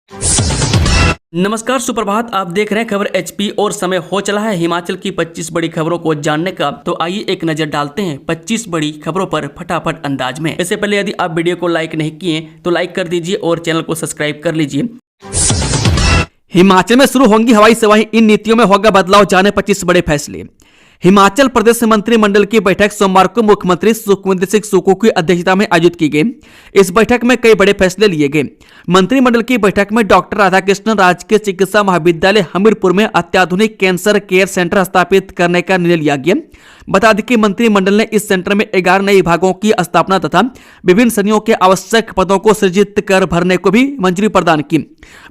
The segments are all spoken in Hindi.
नमस्कार, सुप्रभात। आप देख रहे हैं खबर एचपी और समय हो चला है हिमाचल की 25 बड़ी खबरों को जानने का। तो आइए एक नजर डालते हैं 25 बड़ी खबरों पर फटाफट अंदाज में। इससे पहले यदि आप वीडियो को लाइक नहीं किए तो लाइक कर दीजिए और चैनल को सब्सक्राइब कर लीजिए। हिमाचल में शुरू होंगी हवाई सेवाएं, इन नीतियों में होगा बदलाव, जाने 25 बड़े फैसले। हिमाचल प्रदेश मंत्रिमंडल की बैठक सोमवार को मुख्यमंत्री सुखविंदर सिंह सुक्खू की अध्यक्षता में आयोजित की गई। इस बैठक में कई बड़े फैसले लिए गए। मंत्रिमंडल की बैठक में डॉक्टर राधाकृष्णन राजकीय चिकित्सा महाविद्यालय हमीरपुर में अत्याधुनिक कैंसर केयर सेंटर स्थापित करने का निर्णय लिया गया। बता दें कि मंत्रिमंडल ने इस सेंटर में 11 नए विभागों की स्थापना तथा विभिन्न श्रेणियों के आवश्यक पदों को सृजित कर भरने को भी मंजूरी प्रदान की।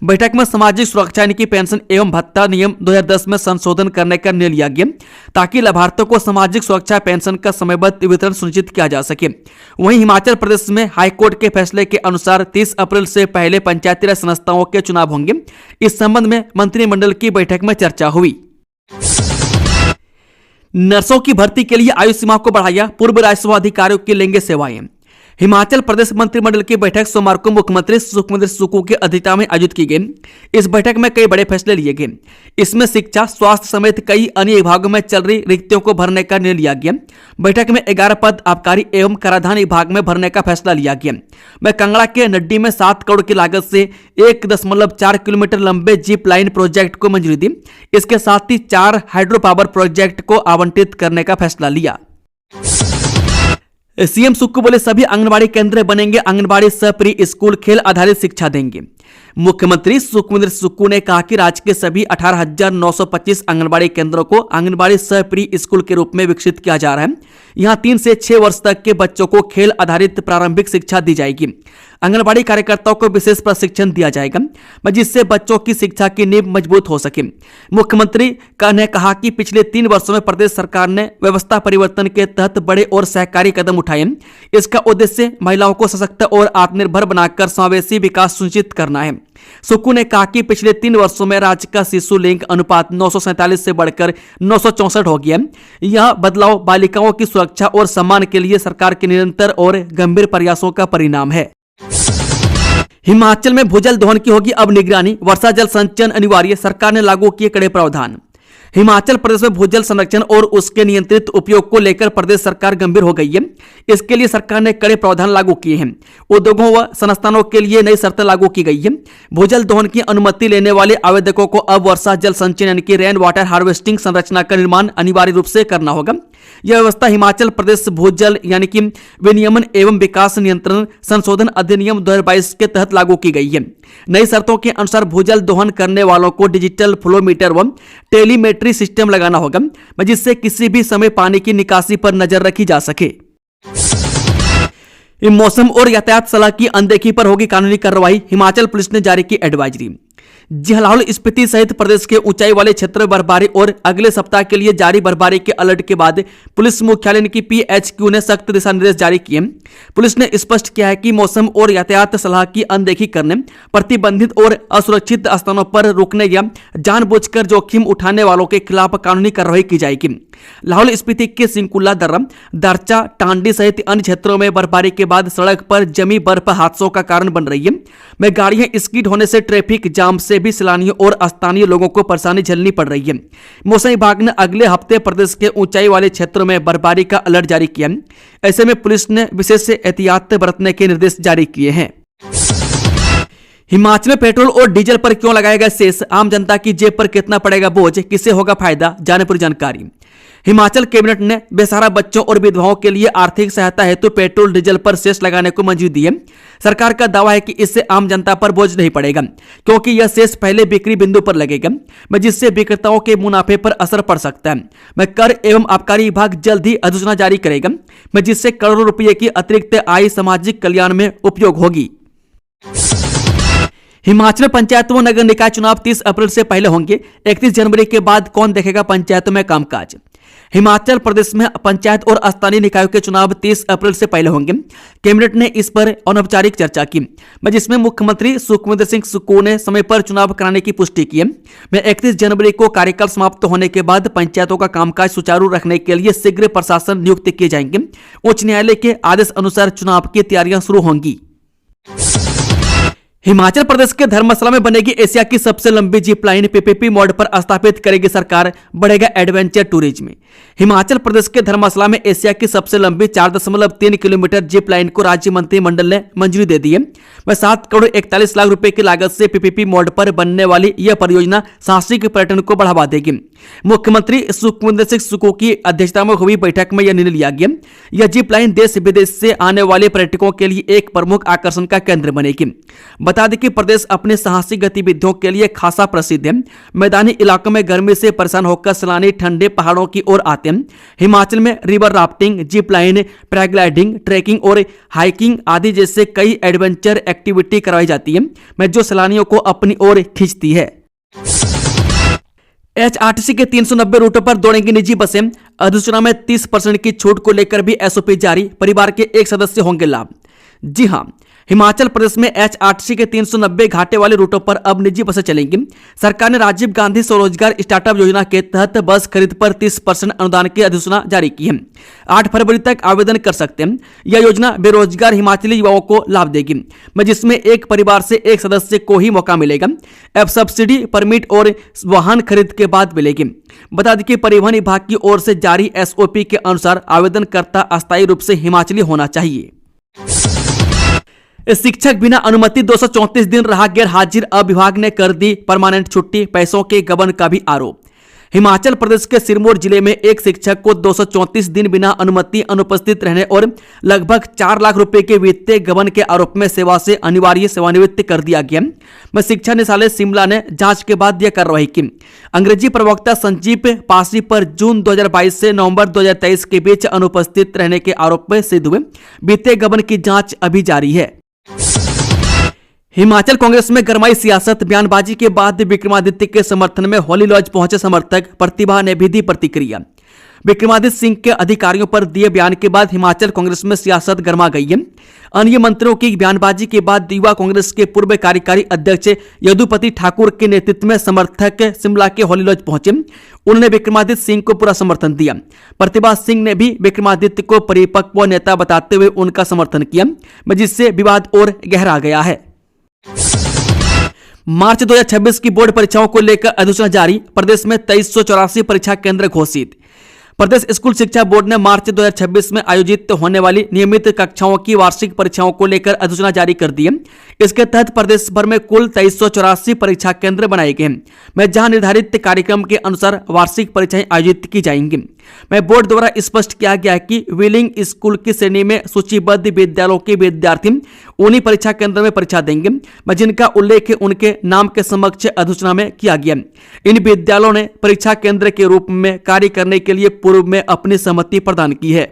बैठक में सामाजिक सुरक्षा यानी कि पेंशन एवं भत्ता नियम 2010 में संशोधन करने का निर्णय लिया गया ताकि लाभार्थियों को सामाजिक सुरक्षा पेंशन का समयबद्ध वितरण सुनिश्चित किया जा सके। वहीं हिमाचल प्रदेश में हाईकोर्ट के फैसले के अनुसार 30 अप्रैल से पहले पंचायती राज संस्थाओं के चुनाव होंगे। इस संबंध में मंत्रिमंडल की बैठक में चर्चा हुई। नर्सों की भर्ती के लिए आयु सीमा को बढ़ाया, पूर्व राजस्व अधिकारियों की लेंगे सेवाएं। हिमाचल प्रदेश मंत्रिमंडल की बैठक सोमवार को मुख्यमंत्री सुखविंदर सुक्खू की अध्यक्षता में आयोजित की गई। इस बैठक में कई बड़े फैसले लिए गए। इसमें शिक्षा, स्वास्थ्य समेत कई अन्य विभागों में चल रही रिक्तियों को भरने का निर्णय लिया गया। बैठक में 11 पद आबकारी एवं कराधान विभाग में भरने का फैसला लिया गया। में कांगड़ा के नड्डी में 7 करोड़ की लागत से 1.4 किलोमीटर लंबे जीप लाइन प्रोजेक्ट को मंजूरी दी। इसके साथ ही 4 हाइड्रो पावर प्रोजेक्ट को आवंटित करने का फैसला लिया। सीएम सुक्खू बोले, सभी आंगनबाड़ी केंद्र बनेंगे आंगनबाड़ी सह प्री स्कूल, खेल आधारित शिक्षा देंगे। मुख्यमंत्री सुखविंदर सुक्खू ने कहा कि राज्य के सभी 18,925 आंगनबाड़ी केंद्रों को आंगनबाड़ी सह प्री स्कूल के रूप में विकसित किया जा रहा है। यहां 3 से 6 वर्ष तक के बच्चों को खेल आधारित प्रारंभिक शिक्षा दी जाएगी। आंगनबाड़ी कार्यकर्ताओं को विशेष प्रशिक्षण दिया जाएगा जिससे बच्चों की शिक्षा की नींव मजबूत हो सके। मुख्यमंत्री ने कहा कि पिछले 3 वर्षों में प्रदेश सरकार ने व्यवस्था परिवर्तन के तहत बड़े और सहकारी कदम उठाए। इसका उद्देश्य महिलाओं को सशक्त और आत्मनिर्भर बनाकर समावेशी विकास सुनिश्चित करना है। सुक्खू ने कहा कि पिछले 3 वर्षों में राज्य का शिशु लिंग अनुपात 947 से बढ़कर 964 हो गया। यह बदलाव बालिकाओं की सुरक्षा और सम्मान के लिए सरकार के निरंतर और गंभीर प्रयासों का परिणाम है। हिमाचल में भूजल दोहन की होगी अब निगरानी, वर्षा जल संचयन अनिवार्य, सरकार ने लागू किए कड़े प्रावधान। हिमाचल प्रदेश में भूजल संरक्षण और उसके नियंत्रित उपयोग को लेकर प्रदेश सरकार गंभीर हो गई है। इसके लिए सरकार ने कड़े प्रावधान लागू किए हैं। उद्योगों व संस्थानों के लिए नई शर्तें लागू की गई है। भूजल दोहन की अनुमति लेने वाले आवेदकों को अब वर्षा जल संचयन यानी कि रेन वाटर हार्वेस्टिंग संरचना का निर्माण अनिवार्य रूप से करना होगा। यह व्यवस्था हिमाचल प्रदेश भूजल यानी कि विनियमन एवं विकास नियंत्रण संशोधन अधिनियम 2022 के तहत लागू की गई है। नई शर्तों के अनुसार भूजल दोहन करने वालों को डिजिटल फ्लो मीटर व टेलीमेट्री सिस्टम लगाना होगा जिससे किसी भी समय पानी की निकासी पर नजर रखी जा सके। मौसम और यातायात सलाह की अनदेखी पर होगी कानूनी कार्रवाई, हिमाचल पुलिस ने जारी की एडवाइजरी। लाहौल स्पीति सहित प्रदेश के ऊंचाई वाले क्षेत्र में बर्फबारी और अगले सप्ताह के लिए जारी बर्फबारी के अलर्ट के बाद पुलिस मुख्यालय की PHQ ने सख्त दिशा निर्देश जारी किए। पुलिस ने स्पष्ट किया है कि मौसम और यातायात सलाह की अनदेखी करने, प्रतिबंधित और असुरक्षित स्थानों पर रुकने या जानबूझकर जोखिम उठाने वालों के खिलाफ कानूनी कार्रवाई की जाएगी। लाहौल स्पीति के सिंकुला दर्रा, दारचा, टांडी सहित अन्य क्षेत्रों में बर्फबारी के बाद सड़क पर जमी बर्फ हादसों का कारण बन रही है। में गाड़ियां स्किड होने से ट्रैफिक जाम से भी सैलानियों और स्थानीय लोगों को परेशानी झेलनी पड़ रही है। मौसम विभाग ने अगले हफ्ते प्रदेश के ऊंचाई वाले क्षेत्रों में बर्फबारी का अलर्ट जारी किया। ऐसे में पुलिस ने विशेष एहतियात बरतने के निर्देश जारी किए हैं। हिमाचल में पेट्रोल और डीजल पर क्यों लगाएगा सेस, आम जनता की जेब पर कितना पड़ेगा बोझ, किससे होगा फायदा, जाने पूरी जानकारी। हिमाचल कैबिनेट ने बेसहारा बच्चों और विधवाओं के लिए आर्थिक सहायता हेतु पेट्रोल डीजल पर सेस लगाने को मंजूरी दी है। सरकार का दावा है कि इससे आम जनता पर बोझ नहीं पड़ेगा क्योंकि यह सेस पहले बिक्री बिंदु पर लगेगा जिससे विक्रेताओं के मुनाफे पर असर पड़ सकता है। कर एवं आबकारी विभाग जल्द ही अधिसूचना जारी करेगा जिससे करोड़ों रुपये की अतिरिक्त आय सामाजिक कल्याण में उपयोग होगी। हिमाचल में पंचायत व नगर निकाय चुनाव 30 अप्रैल से पहले होंगे। 31 जनवरी के बाद कौन देखेगा पंचायतों में कामकाज। हिमाचल प्रदेश में पंचायत और स्थानीय निकायों के चुनाव 30 अप्रैल से पहले होंगे। कैबिनेट ने इस पर अनौपचारिक चर्चा की जिसमें मुख्यमंत्री सुखविंदर सिंह सुक्खू ने समय पर चुनाव कराने की पुष्टि की है। 31 जनवरी को कार्यकाल समाप्त होने के बाद पंचायतों का कामकाज सुचारू रखने के लिए शीघ्र प्रशासन नियुक्त किए जाएंगे। उच्च न्यायालय के आदेश अनुसार चुनाव की तैयारियां शुरू होंगी। हिमाचल प्रदेश के धर्मशाला में बनेगी एशिया की सबसे लंबी जीप लाइन। पीपीपी मोड पर स्थापित करेगी सरकार, बढ़ेगा एडवेंचर टूरिज्म। हिमाचल प्रदेश के धर्मशाला में एशिया की सबसे लंबी 4.3 किलोमीटर जीप लाइन को राज्य मंत्रिमंडल ने मंजूरी दे दी है। 7 करोड़ 41 लाख रुपए की लागत से पीपीपी मोड पर बनने वाली यह परियोजना साहसिक पर्यटन को बढ़ावा देगी। मुख्यमंत्री सुखविंदर सिंह सुक्खू की अध्यक्षता में हुई बैठक में यह निर्णय लिया गया। यह जीप लाइन देश विदेश से आने वाले पर्यटकों के लिए एक प्रमुख आकर्षण का केंद्र बनेगी। बता दें कि प्रदेश अपने साहसिक गतिविधियों के लिए खासा प्रसिद्ध है। मैदानी इलाकों में गर्मी से परेशान होकर सैलानी ठंडे पहाड़ों की ओर आते हैं। हिमाचल में river rafting, jeep line, paragliding, trekking और हाइकिंग आदि जैसे कई एडवेंचर एक्टिविटी करवाई जाती है, जो सैलानियों को अपनी ओर खींचती है। एचआरटीसी के 390 रूटों पर दौड़ेंगी निजी बसें। अधिसूचना में 30% की छूट को लेकर भी एसओपी जारी। परिवार के एक सदस्य होंगे लाभ। जी हां, हिमाचल प्रदेश में एचआरटीसी के 390 घाटे वाले रूटों पर अब निजी बसें चलेंगी। सरकार ने राजीव गांधी स्वरोजगार स्टार्टअप योजना के तहत बस खरीद पर 30% अनुदान की अधिसूचना जारी की है। 8 फरवरी तक आवेदन कर सकते हैं। यह योजना बेरोजगार हिमाचली युवाओं को लाभ देगी, जिसमें एक परिवार से एक सदस्य को ही मौका मिलेगा। अब सब्सिडी, परमिट और वाहन खरीद के बाद मिलेगी। बता दें कि परिवहन विभाग की ओर से जारी एसओपी के अनुसार आवेदनकर्ता अस्थायी रूप से हिमाचली होना चाहिए। शिक्षक बिना अनुमति 234 दिन रहा गैर हाजिर, अब विभाग ने कर दी परमानेंट छुट्टी। पैसों के गबन का भी आरोप। हिमाचल प्रदेश के सिरमौर जिले में एक शिक्षक को 234 दिन बिना अनुमति अनुपस्थित रहने और लगभग 4 लाख रुपए के वित्तीय गबन के आरोप में सेवा से अनिवार्य सेवानिवृत्त कर दिया गया। शिक्षा निदेशालय शिमला ने जांच के बाद यह कार्रवाई की। अंग्रेजी प्रवक्ता संजीव पासी पर जून 2022 से नवंबर 2023 के बीच अनुपस्थित रहने के आरोप में सिद्ध हुए वित्तीय गबन की जांच अभी जारी है। हिमाचल कांग्रेस में गरमाई सियासत। बयानबाजी के बाद विक्रमादित्य के समर्थन में होली लॉज पहुंचे समर्थक। प्रतिभा ने भी दी प्रतिक्रिया। विक्रमादित्य सिंह के अधिकारियों पर दिए बयान के बाद हिमाचल कांग्रेस में सियासत गरमा गई है। अन्य मंत्रियों की बयानबाजी के बाद युवा कांग्रेस के पूर्व कार्यकारी अध्यक्ष यदुपति ठाकुर के नेतृत्व में समर्थक शिमला के होली लॉज पहुंचे। उन्होंने विक्रमादित्य सिंह को पूरा समर्थन दिया। प्रतिभा सिंह ने भी विक्रमादित्य को परिपक्व नेता बताते हुए उनका समर्थन किया, जिससे विवाद और गहरा गया है। मार्च 2026 की बोर्ड परीक्षाओं को लेकर अधिसूचना जारी। प्रदेश में 2384 परीक्षा केंद्र घोषित। प्रदेश स्कूल शिक्षा बोर्ड ने मार्च 2026 में आयोजित होने वाली नियमित कक्षाओं की वार्षिक परीक्षाओं को लेकर अधिसूचना जारी कर दी है। इसके तहत प्रदेश भर में कुल 2384 परीक्षा केंद्र बनाए गए हैं, जहां निर्धारित कार्यक्रम के अनुसार वार्षिक परीक्षाएं आयोजित की जाएंगी। बोर्ड द्वारा स्पष्ट किया गया है कि विलिंग स्कूल की श्रेणी में सूचीबद्ध विद्यालयों के विद्यार्थी उन्हीं परीक्षा केंद्र में परीक्षा देंगे, जिनका उल्लेख उनके नाम के समक्ष अधिसूचना में किया गया। इन विद्यालयों ने परीक्षा केंद्र के रूप में कार्य करने के लिए पूर्व में अपनी सहमति प्रदान की है।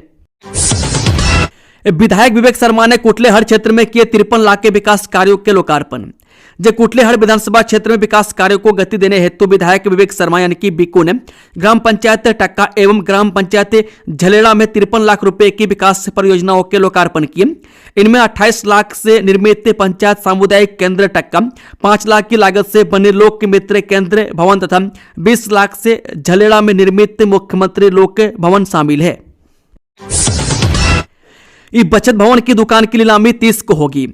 विधायक विवेक शर्मा ने कुटलेहड़ क्षेत्र में किए 53 लाख के विकास कार्यों के लोकार्पण। कुटलेहड़ विधानसभा क्षेत्र में विकास कार्यों को गति देने हेतु विधायक विवेक शर्मा यानी कि बिक्कू ने ग्राम पंचायत टक्का एवं ग्राम पंचायत झलेड़ा में 53 लाख रुपए की विकास परियोजनाओं के लोकार्पण किए। इनमें 28 लाख से निर्मित पंचायत सामुदायिक केंद्र टक्का, 5 लाख की लागत से बने लोक मित्र केंद्र भवन तथा 20 लाख से झलेड़ा में निर्मित मुख्यमंत्री लोक भवन शामिल है। बचत भवन की दुकान की नीलामी 30 को होगी।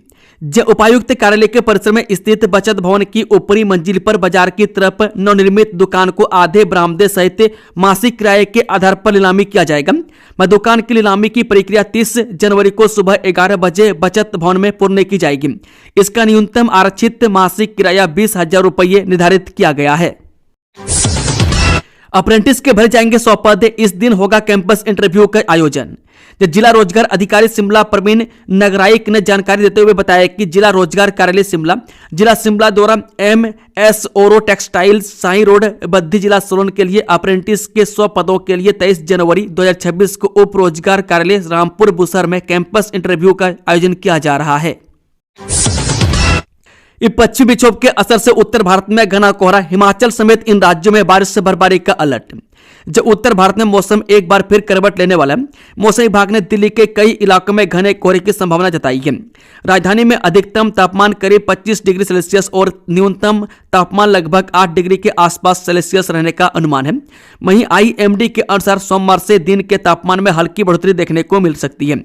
उपायुक्त कार्यालय के परिसर में स्थित बचत भवन की ऊपरी मंजिल पर बाजार की तरफ नवनिर्मित दुकान को आधे बरामदे सहित मासिक किराए के आधार पर नीलामी किया जाएगा। दुकान की नीलामी की प्रक्रिया 30 जनवरी को सुबह 11 बजे बचत भवन में पूर्ण की जाएगी। इसका न्यूनतम आरक्षित मासिक किराया 20,000 रुपये निर्धारित किया गया है। अप्रेंटिस के भरे जाएंगे 100 पद। इस दिन होगा कैंपस इंटरव्यू का आयोजन। जिला रोजगार अधिकारी शिमला प्रवीण नगराइक ने जानकारी देते हुए बताया कि जिला रोजगार कार्यालय शिमला, जिला शिमला द्वारा MS ओरो टेक्सटाइल साई रोड बद्दी जिला सोलन के लिए अप्रेंटिस के 100 पदों के लिए 23 जनवरी 2026 को उप रोजगार कार्यालय रामपुर बुसर में कैंपस इंटरव्यू का आयोजन किया जा रहा है। पश्चिमी विक्षोभ के असर से उत्तर भारत में घना कोहरा। हिमाचल समेत इन राज्यों में बारिश से बर्फबारी का अलर्ट। जब उत्तर भारत में मौसम एक बार फिर करवट लेने वाला है। मौसम विभाग ने दिल्ली के कई इलाकों में घने कोहरे की संभावना जताई है। राजधानी में अधिकतम तापमान करीब 25 डिग्री सेल्सियस और न्यूनतम तापमान लगभग 8 डिग्री के आसपास सेल्सियस रहने का अनुमान है। वहीं IMD के अनुसार सोमवार से दिन के तापमान में हल्की बढ़ोतरी देखने को मिल सकती है।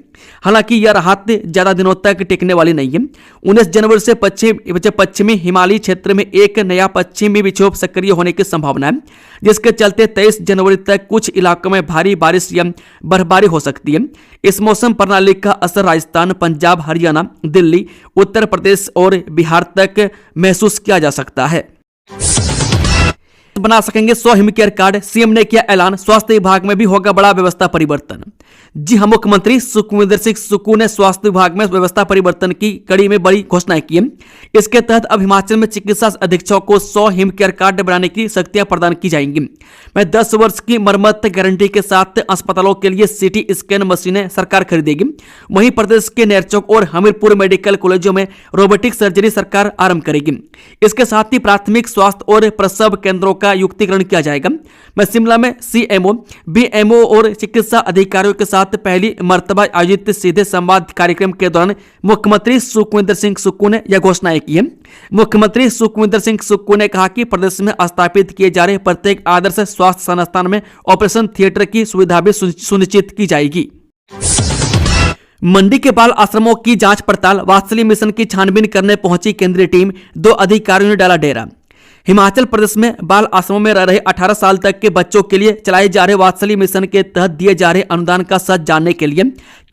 हालांकि यह राहत ज्यादा दिनों तक टिकने वाली नहीं है। 19 जनवरी से पश्चिम बीच पश्चिमी हिमालयी क्षेत्र में एक नया पश्चिमी विक्षोभ सक्रिय होने की संभावना है, जिसके चलते 23 जनवरी तक कुछ इलाकों में भारी बारिश या बर्फबारी हो सकती है। इस मौसम प्रणाली का असर राजस्थान, पंजाब, हरियाणा, दिल्ली, उत्तर प्रदेश और बिहार तक महसूस किया जा सकता है। बना सकेंगे 100 हिमकेयर कार्ड, सीएम ने किया ऐलान, स्वास्थ्य विभाग में भी होगा बड़ा व्यवस्था परिवर्तन। जी हां, मुख्यमंत्री सुखविंदर सिंह सुक्खू ने स्वास्थ्य विभाग में व्यवस्था परिवर्तन की कड़ी में बड़ी घोषणाएं की है। इसके तहत अब हिमाचल में चिकित्सा अधीक्षकों को 100 हिमकेयर कार्ड बनाने की शक्तियां प्रदान की जाएंगी। में 10 वर्ष की मरम्मत गारंटी के साथ अस्पतालों के लिए सीटी स्कैन मशीनें सरकार खरीदेगी। वहीं प्रदेश के नेरचौक और हमीरपुर मेडिकल कॉलेजों में रोबोटिक सर्जरी सरकार आरंभ करेगी। इसके साथ ही प्राथमिक स्वास्थ्य और प्रसव केंद्रों का युक्तिकरण किया जाएगा। मैं शिमला में सीएमओ, बीएमओ और चिकित्सा अधिकारियों के साथ पहली मर्तबा आयोजित सीधे संवाद कार्यक्रम के दौरान मुख्यमंत्री सुखविंदर सिंह सुक्खू ने यह घोषणाएं की है। मुख्यमंत्री सुखविंदर सिंह सुक्खू ने कहा कि प्रदेश में स्थापित किए जा रहे प्रत्येक आदर्श स्वास्थ्य संस्थान में ऑपरेशन थिएटर की सुविधा भी सुनिश्चित की जाएगी। मंडी के बाल आश्रमों की जांच पड़ताल, वात्सल्य मिशन की छानबीन करने पहुंची केंद्रीय टीम, 2 अधिकारियों ने डाला डेरा। हिमाचल प्रदेश में बाल आश्रमों में रह रहे 18 साल तक के बच्चों के लिए चलाए जा रहे वात्सल्य मिशन के तहत दिए जा रहे अनुदान का सच जानने के लिए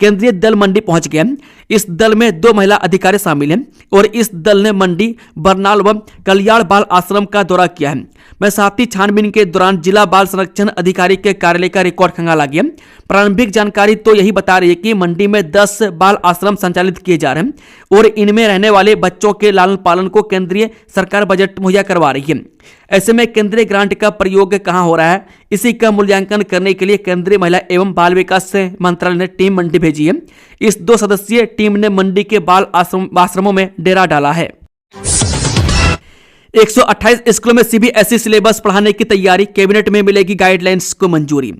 केंद्रीय दल मंडी पहुंच गया। इस दल में 2 महिला अधिकारी शामिल हैं और इस दल ने मंडी, बरनाल व कलियाड़ बाल आश्रम का दौरा किया है। मैं साथ ही छानबीन के दौरान जिला बाल संरक्षण अधिकारी के कार्यालय का रिकॉर्ड खंगाला गया। प्रारंभिक जानकारी तो यही बता रही है कि मंडी में 10 बाल आश्रम संचालित किए जा रहे हैं और इनमें रहने वाले बच्चों के लालन पालन को केंद्रीय सरकार बजट मुहैया करवा रही है। ऐसे में केंद्रीय ग्रांट का प्रयोग कहां हो रहा है, इसी का मूल्यांकन करने के लिए केंद्रीय महिला एवं बाल विकास मंत्रालय ने टीम मंडी भेजी है। इस 2 सदस्यीय टीम ने मंडी के बाल आश्रमों में डेरा डाला है। 128 स्कूलों में सीबीएसई सिलेबस पढ़ाने की तैयारी, कैबिनेट में मिलेगी गाइडलाइंस को मंजूरी।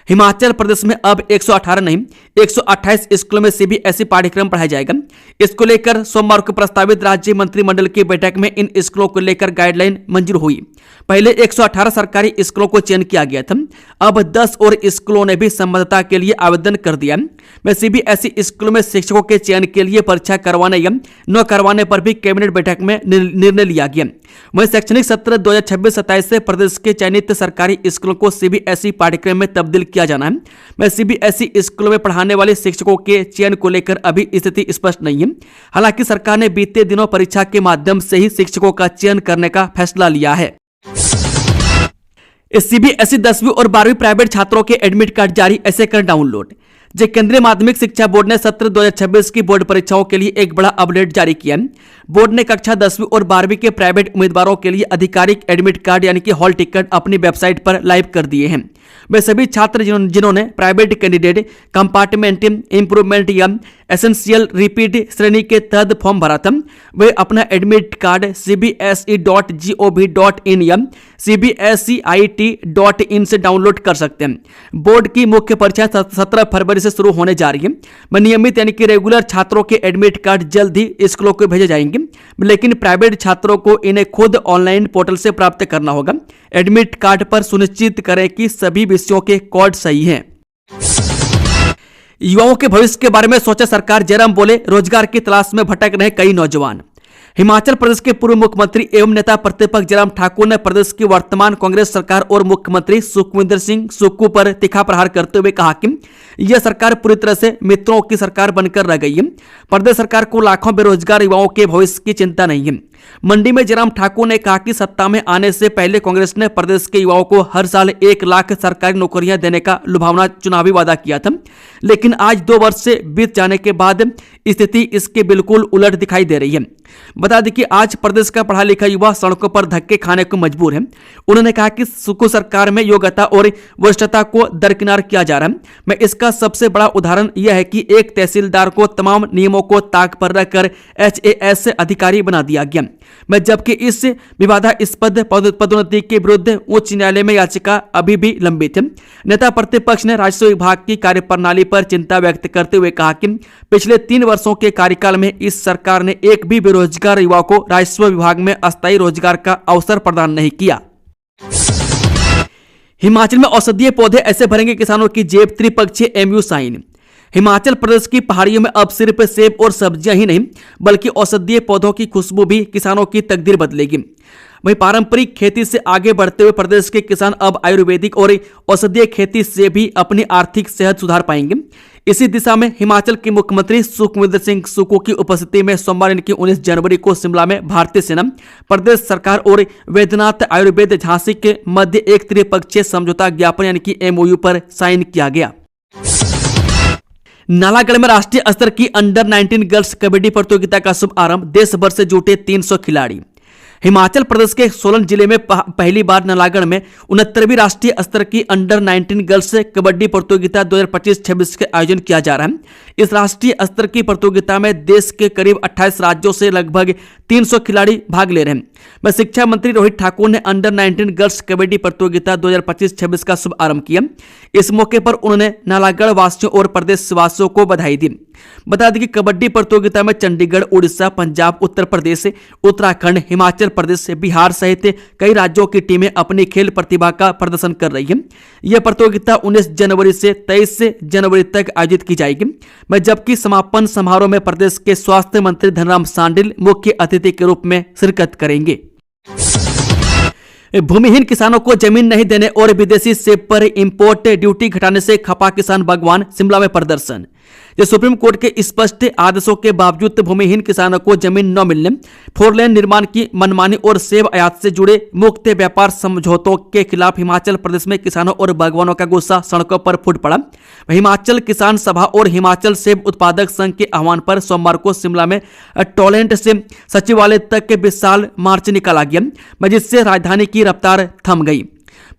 हिमाचल प्रदेश में अब 118 नहीं 128 स्कूलों में सीबीएसई पाठ्यक्रम पढ़ाया जाएगा। इसको लेकर सोमवार को प्रस्तावित राज्य मंत्रिमंडल की बैठक में इन स्कूलों को लेकर गाइडलाइन मंजूर हुई। पहले 118 सरकारी स्कूलों को चयन किया गया था, अब 10 और स्कूलों ने भी संबद्धता के लिए आवेदन कर दिया। में सीबीएसई स्कूलों में शिक्षकों के चयन के लिए परीक्षा करवाने या न करवाने पर भी कैबिनेट बैठक में निर्णय लिया गया। वहीं शैक्षणिक सत्र 2026-27 से प्रदेश के चयनित सरकारी स्कूलों को सीबीएसई पाठ्यक्रम में तब्दील किया जाना है। मैं सीबीएसई स्कूलों में पढ़ाने वाले शिक्षकों के चयन को लेकर अभी स्थिति स्पष्ट नहीं है। हालांकि सरकार ने बीते दिनों परीक्षा के माध्यम से ही शिक्षकों का चयन करने का फैसला लिया है। सीबीएसई 10वीं और 12वीं प्राइवेट छात्रों के एडमिट कार्ड जारी, ऐसे कर डाउनलोड। जो केंद्रीय माध्यमिक शिक्षा बोर्ड ने सत्र 2026 की बोर्ड परीक्षाओं के लिए एक बड़ा अपडेट जारी किया है। बोर्ड ने कक्षा 10वीं और 12वीं के प्राइवेट उम्मीदवारों के लिए आधिकारिक एडमिट कार्ड यानी कि हॉल टिकट अपनी वेबसाइट पर लाइव कर दिए हैं। वे सभी छात्र जिन्होंने प्राइवेट कैंडिडेट, कंपार्टमेंट इंप्रूवमेंट या एसेंशियल रिपीट श्रेणी के तहत फॉर्म भरा था, वे अपना एडमिट कार्ड cbse.gov.in या cbseit.in से डाउनलोड कर सकते हैं। बोर्ड की मुख्य परीक्षा 17 फरवरी से शुरू होने जा रही है। नियमित यानी कि रेगुलर छात्रों के एडमिट कार्ड जल्द ही स्कूलों को भेजे जाएंगे, लेकिन प्राइवेट छात्रों को इन्हें खुद ऑनलाइन पोर्टल से प्राप्त करना होगा। एडमिट कार्ड पर सुनिश्चित करें कि सभी विषयों के कोड सही हैं। युवाओं के भविष्य के बारे में सोचा सरकार, जयराम बोले, रोजगार की तलाश में भटक रहे कई नौजवान। हिमाचल प्रदेश के पूर्व मुख्यमंत्री एवं नेता प्रतिपक्ष जयराम ठाकुर ने प्रदेश की वर्तमान कांग्रेस सरकार और मुख्यमंत्री सुखविंदर सिंह सुक्खू पर तीखा प्रहार करते हुए कहा कि यह सरकार पूरी तरह से मित्रों की सरकार बनकर रह गई है। प्रदेश सरकार को लाखों बेरोजगार युवाओं के भविष्य की चिंता नहीं है। मंडी में जयराम ठाकुर ने कहा कि सत्ता में आने से पहले कांग्रेस ने प्रदेश के युवाओं को हर साल 1 लाख सरकारी नौकरियां देने का लुभावना चुनावी वादा किया था, लेकिन आज 2 वर्ष से बीत जाने के बाद स्थिति इसके बिल्कुल उलट दिखाई दे रही है। बता दें कि आज प्रदेश का पढ़ा लिखा युवा सड़कों पर धक्के खाने को मजबूर है। उन्होंने कहा कि सुक्खू सरकार में योग्यता और वरिष्ठता को दरकिनार किया जा रहा है। मैं इसका सबसे बड़ा उदाहरण यह है कि एक तहसीलदार को तमाम नियमों को ताक पर रखकर HAS अधिकारी बना दिया गया। मैं जबकि इस विवादास्पद पदोन्नति के विरुद्ध उच्च न्यायालय में याचिका अभी भी लंबित है। नेता प्रतिपक्ष ने राजस्व विभाग की कार्यप्रणाली पर चिंता व्यक्त करते हुए कहा कि पिछले 3 वर्षों के कार्यकाल में इस सरकार ने एक भी बेरोजगार युवा को राजस्व विभाग में अस्थायी रोजगार का अवसर प्रदान नहीं किया। हिमाचल में औषधीय पौधे ऐसे भरेंगे किसानों की जेब, त्रिपक्षीय MOU साइन। हिमाचल प्रदेश की पहाड़ियों में अब सिर्फ सेब और सब्जियां ही नहीं बल्कि औषधीय पौधों की खुशबू भी किसानों की तकदीर बदलेगी। वहीं पारंपरिक खेती से आगे बढ़ते हुए प्रदेश के किसान अब आयुर्वेदिक और औषधीय खेती से भी अपनी आर्थिक सेहत सुधार पाएंगे। इसी दिशा में हिमाचल के मुख्यमंत्री सुखविंदर सिंह सुक्खू की उपस्थिति में सोमवार यानी कि 19 जनवरी को शिमला में भारतीय सेना, प्रदेश सरकार और वैद्यनाथ आयुर्वेद झांसी के मध्य एक त्रिपक्षीय समझौता ज्ञापन यानी कि MOU पर साइन किया गया। नालागढ़ में राष्ट्रीय स्तर की अंडर 19 गर्ल्स कबड्डी प्रतियोगिता का शुभ आरंभ, देश भर से जुटे 300 खिलाड़ी। हिमाचल प्रदेश के सोलन जिले में पहली बार नालागढ़ में 69वीं राष्ट्रीय स्तर की अंडर 19 गर्ल्स कबड्डी प्रतियोगिता 2025-26 का आयोजन किया जा रहा है। इस राष्ट्रीय स्तर की प्रतियोगिता में देश के करीब 28 राज्यों से लगभग 300 खिलाड़ी भाग ले रहे हैं। वह शिक्षा मंत्री रोहित ठाकुर ने अंडर 19 गर्ल्स कबड्डी प्रतियोगिता 2025-26 का शुभ आरंभ किया। इस मौके पर उन्होंने नालागढ़ वासियों और प्रदेश वासियों को बधाई दी। बता दें कि कबड्डी प्रतियोगिता में चंडीगढ़, उड़ीसा, पंजाब, उत्तर प्रदेश, उत्तराखंड, हिमाचल प्रदेश, बिहार सहित कई राज्यों की टीमें अपनी खेल प्रतिभा का प्रदर्शन कर रही हैं। यह प्रतियोगिता 19 जनवरी से 23 जनवरी तक आयोजित की जाएगी, जबकि समापन समारोह में प्रदेश के स्वास्थ्य मंत्री धनराम शांडिल मुख्य अतिथि के रूप में शिरकत करेंगे। भूमिहीन किसानों को जमीन नहीं देने और विदेशी सेब पर इंपोर्ट ड्यूटी घटाने से खपा किसान भगवान, शिमला में प्रदर्शन। सुप्रीम कोर्ट के स्पष्ट आदेशों के बावजूद भूमिहीन किसानों को जमीन न मिलने, 4 लेन निर्माण की मनमानी और सेब आयात से जुड़े मुक्त व्यापार समझौतों के खिलाफ हिमाचल प्रदेश में किसानों और बागवानों का गुस्सा सड़कों पर फूट पड़ा। हिमाचल किसान सभा और हिमाचल सेब उत्पादक संघ के आह्वान पर सोमवार को शिमला में टोलेंट से सचिवालय तक के विशाल मार्च निकाला गया, जिससे राजधानी की रफ्तार थम गई।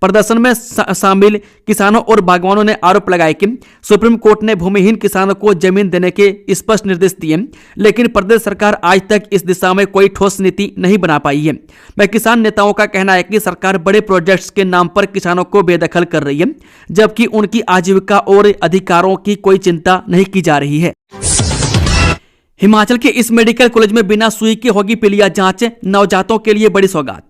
प्रदर्शन में शामिल किसानों और बागवानों ने आरोप लगाया कि सुप्रीम कोर्ट ने भूमिहीन किसानों को जमीन देने के स्पष्ट निर्देश दिए, लेकिन प्रदेश सरकार आज तक इस दिशा में कोई ठोस नीति नहीं बना पाई है। किसान नेताओं का कहना है कि सरकार बड़े प्रोजेक्ट्स के नाम पर किसानों को बेदखल कर रही है, जबकि उनकी आजीविका और अधिकारों की कोई चिंता नहीं की जा रही है। हिमाचल के इस मेडिकल कॉलेज में बिना सुई के होगी पीलिया जांच, नवजातों के लिए बड़ी सौगात।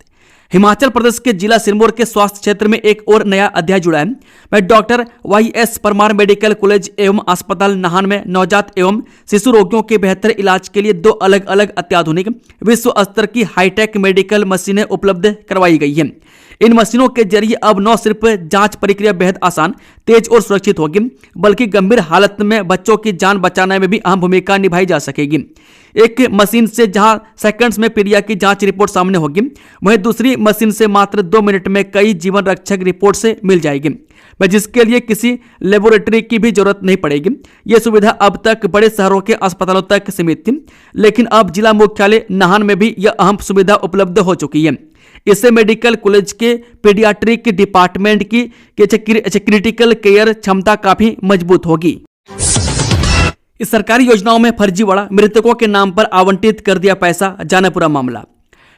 हिमाचल प्रदेश के जिला सिरमौर के स्वास्थ्य क्षेत्र में एक और नया अध्याय जुड़ा है। Doctor YS Parmar medical college एवं अस्पताल नाहन में नवजात एवं शिशु रोगियों के बेहतर इलाज के लिए 2 अलग अलग अत्याधुनिक विश्व स्तर की हाईटेक मेडिकल मशीनें उपलब्ध करवाई गई हैं। इन मशीनों के जरिए अब न सिर्फ जांच प्रक्रिया बेहद आसान, तेज और सुरक्षित होगी, बल्कि गंभीर हालत में बच्चों की जान बचाने में भी अहम भूमिका निभाई जा सकेगी। एक मशीन से जहां सेकंड्स में पीलिया की जांच रिपोर्ट सामने होगी, वहीं दूसरी मशीन से मात्र 2 मिनट में कई जीवन रक्षक रिपोर्ट से मिल जाएगी, जिसके लिए किसी लेबोरेटरी की भी जरूरत नहीं पड़ेगी। यह सुविधा अब तक बड़े शहरों के अस्पतालों तक सीमित थी, लेकिन अब जिला मुख्यालय नाहन में भी यह अहम सुविधा उपलब्ध हो चुकी है। इससे मेडिकल कॉलेज के पीडियाट्रिक डिपार्टमेंट की क्रिटिकल केयर क्षमता काफी मजबूत होगी। इस सरकारी योजनाओं में फर्जीवाड़ा, मृतकों के नाम पर आवंटित कर दिया पैसा, जाने पूरा मामला।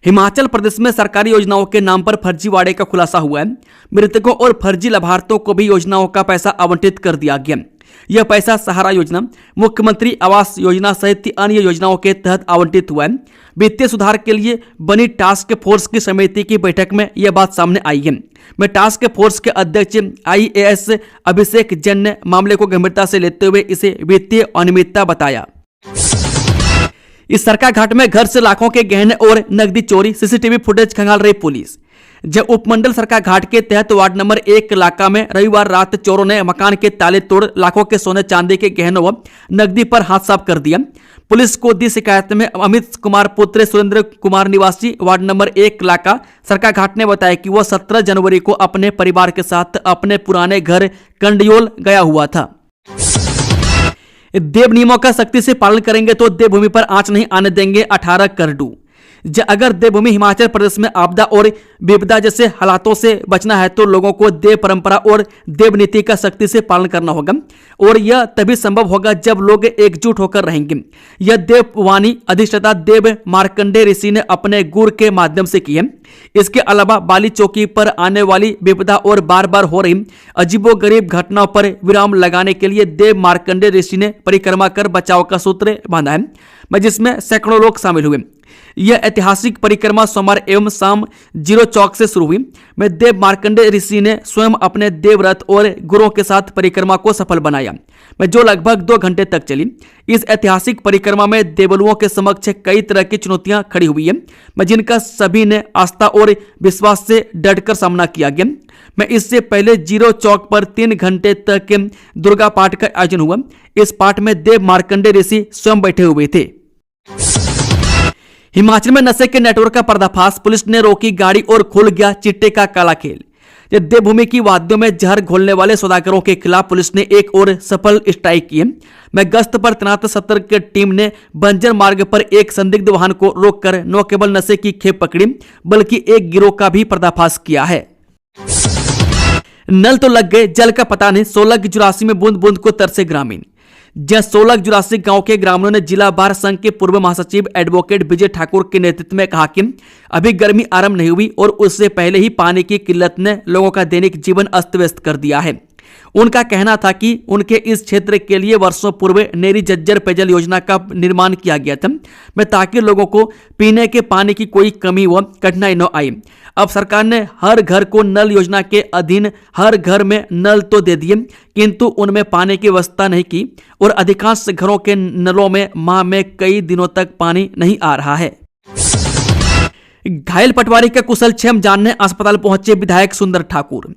हिमाचल प्रदेश में सरकारी योजनाओं के नाम पर फर्जीवाड़े का खुलासा हुआ है। मृतकों और फर्जी लाभार्थियों को भी योजनाओं का पैसा आवंटित कर दिया गया। यह पैसा सहारा योजना, मुख्यमंत्री आवास योजना सहित अन्य योजनाओं के तहत आवंटित हुआ है। वित्तीय सुधार के लिए बनी टास्क फोर्स की समिति की बैठक में यह बात सामने आई है। टास्क फोर्स के अध्यक्ष IAS अभिषेक जैन ने मामले को गंभीरता से लेते हुए इसे वित्तीय अनियमितता बताया। इस सरका घाट में घर से लाखों के गहने और नकदी चोरी, CCTV फुटेज खंगाल रही पुलिस। जब उपमंडल सरका घाट के तहत वार्ड नंबर 1 इलाका में रविवार रात चोरों ने मकान के ताले तोड़ लाखों के सोने चांदी के गहनों व नकदी पर हाथ साफ कर दिया। पुलिस को दी शिकायत में अमित कुमार पुत्र सुरेंद्र कुमार निवासी वार्ड नंबर 1 इलाका सरका घाट ने बताया कि वह 17 जनवरी को अपने परिवार के साथ अपने पुराने घर कंडियोल गया हुआ था। देव नियमों का सख्ती से पालन करेंगे तो देवभूमि पर आंच नहीं आने देंगे 18 करडू। अगर देवभूमि हिमाचल प्रदेश में आपदा और विपदा जैसे हालातों से बचना है तो लोगों को देव परंपरा और देव नीति का सख्ती से पालन करना होगा, और यह तभी संभव होगा जब लोग एकजुट होकर रहेंगे। यह देववाणी अधिष्ठाता देव मार्कंडे ऋषि ने अपने गुर के माध्यम से की है। इसके अलावा बाली चौकी पर आने वाली विपदा और बार बार हो रही अजीबोगरीब घटनाओं पर विराम लगाने के लिए देव मार्कंडे ऋषि ने परिक्रमा कर बचाव का सूत्र बांधा है, जिसमें सैकड़ों लोग शामिल हुए। यह ऐतिहासिक परिक्रमा सोमवार एवं शाम 0 चौक से शुरू हुई। में देव मार्कंडे ऋषि ने स्वयं अपने देवरथ और गुरुओं के साथ परिक्रमा को सफल बनाया, में जो लगभग 2 घंटे तक चली। इस ऐतिहासिक परिक्रमा में देवलुओं के समक्ष कई तरह की चुनौतियां खड़ी हुई है, में जिनका सभी ने आस्था और विश्वास से डटकर सामना किया गया। में इससे पहले 0 चौक पर 3 घंटे तक दुर्गा पाठ का आयोजन हुआ। इस पाठ में देव मार्कंडे ऋषि स्वयं बैठे हुए थे। हिमाचल में नशे के नेटवर्क का पर्दाफाश, पुलिस ने रोकी गाड़ी और खुल गया चिट्टे का काला खेल। देवभूमि की वादियों में जहर घोलने वाले सौदागरों के खिलाफ पुलिस ने एक और सफल स्ट्राइक की। में गश्त पर तैनात सतर्क टीम ने बंजर मार्ग पर एक संदिग्ध वाहन को रोककर न केवल नशे की खेप पकड़ी बल्कि एक गिरोह का भी पर्दाफाश किया है। नल तो लग गए, जल का पता नहीं। 1684 में बूंद बूंद को तरसे ग्रामीण। जहां 1684 गांव के ग्रामीणों ने जिला बार संघ के पूर्व महासचिव एडवोकेट विजय ठाकुर के नेतृत्व में कहा कि अभी गर्मी आरंभ नहीं हुई और उससे पहले ही पानी की किल्लत ने लोगों का दैनिक जीवन अस्त व्यस्त कर दिया है। उनका कहना था कि उनके इस क्षेत्र के लिए वर्षों पूर्व नेरी जज्जर पेयजल योजना का निर्माण किया गया था, में ताकि लोगों को पीने के पानी की कोई कमी व कठिनाई न आए। अब सरकार ने हर घर को नल योजना के अधीन हर घर में नल तो दे दिए, किंतु उनमें पानी की व्यवस्था नहीं की और अधिकांश घरों के नलों में माह में कई दिनों तक पानी नहीं आ रहा है। घायल पटवारी का कुशलक्षेम जानने अस्पताल पहुंचे विधायक सुंदर ठाकुर।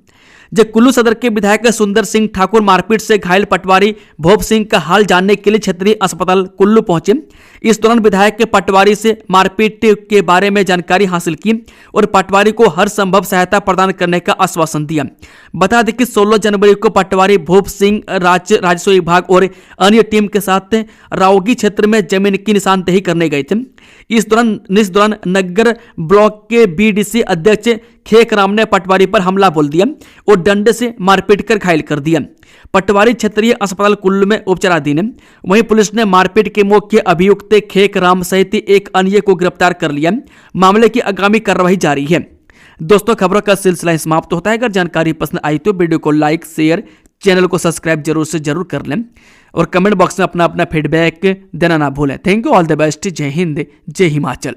जब कुल्लू सदर के विधायक सुंदर सिंह ठाकुर मारपीट से घायल पटवारी भोप सिंह का हाल जानने के लिए क्षेत्रीय अस्पताल कुल्लू पहुंचे। इस दौरान विधायक के पटवारी से मारपीट के बारे में जानकारी हासिल की और पटवारी को हर संभव सहायता प्रदान करने का आश्वासन दिया। बता दें कि 16 जनवरी को पटवारी भोप सिंह राजस्व विभाग और अन्य टीम के साथ रावगी क्षेत्र में जमीन की निशानदेही करने गए थे। इस दौरान नगर ब्लॉक के बीडीसी अध्यक्ष खेकराम ने पटवारी पर हमला बोल दिया और डंडे से मारपीट कर घायल कर दिया। पटवारी क्षेत्रीय अस्पताल कुल्लू में उपचाराधीन है। वहीं पुलिस ने मारपीट के मुख्य अभियुक्त खेकराम सहित एक अन्य को गिरफ्तार कर लिया। मामले की आगामी कार्रवाई जारी है। दोस्तों, खबरों का सिलसिला समाप्त होता है। अगर जानकारी पसंद आई तो वीडियो को लाइक, शेयर, चैनल को सब्सक्राइब जरूर से जरूर कर लें और कमेंट बॉक्स में अपना फीडबैक देना ना भूलें। Thank you, all the best. जय हिंद, जय हिमाचल।